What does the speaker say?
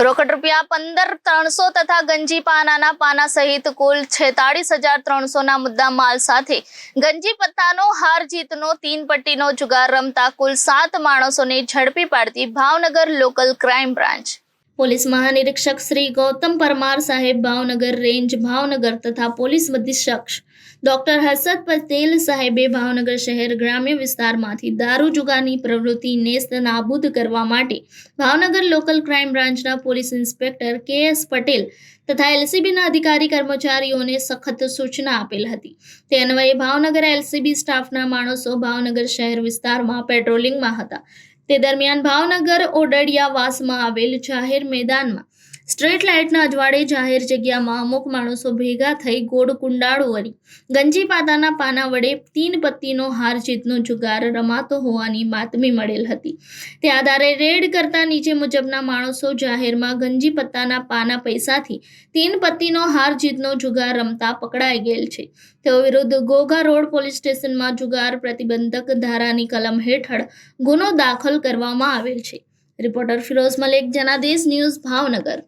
રોકડ રૂપિયા 15,300 તથા ગંજી પાનાના પાના સહિત કુલ 46,300ના મુદ્દા માલ સાથે ગંજી પત્તાનો હાર જીતનો 3 પટ્ટીનો જુગાર રમતા કુલ 7 માણસોને ઝડપી પાડતી Bhavnagar local crime branch police મહાનિરીક્ષક શ્રી ગૌતમ પરમાર સાહેબ ભાવનગર રેન્જ ભાવનગર તથા પોલીસ અધિક્ષક ડોક્ટર હર્ષદ પટેલ સાહેબે ભાવનગર શહેર ગ્રામ્ય વિસ્તારમાંથી દારૂ જુગારની પ્રવૃત્તિ નેસ્ત નાબૂદ કરવા માટે ભાવનગર લોકલ ક્રાઇમ બ્રાન્ચના પોલીસ ઇન્સ્પેક્ટર કે.એસ. પટેલ તથા એલસીબીના અધિકારી કર્મચારીઓને સખત સૂચના આપેલ હતી। તે અન્વયે ભાવનગર એલસીબી સ્ટાફના માણસો ભાવનગર શહેર વિસ્તારમાં પેટ્રોલિંગમાં હતા। તે દરમિયાન ભાવનગર ઓડડિયાવાસમાં આવેલ જાહેર મેદાનમાં સ્ટ્રીટ લાઇટના અજવાળે જાહેર જગ્યામાં અમુક માણસો ભેગા થઈ ગોળ કુંડાળું વળી ગંજી પાતાના પાના વડે 3 પત્તીનો હાર જીતનો જુગાર રમાતો હોવાની બાતમી મળેલ હતી। તે આધારે રેડ કરતા નીચે મુજબના માણસો જાહેરમાં ગંજી પત્તાના પાના પૈસાથી 3 પત્તીનો હાર જીતનો જુગાર રમતા પકડાઈ ગયેલ છે। તેઓ વિરુદ્ધ ઘોઘા રોડ પોલીસ સ્ટેશનમાં જુગાર પ્રતિબંધક ધારાની કલમ હેઠળ ગુનો દાખલ કરવામાં આવેલ છે। Reporter Firoz Malek, Janadesh news, Bhavnagar.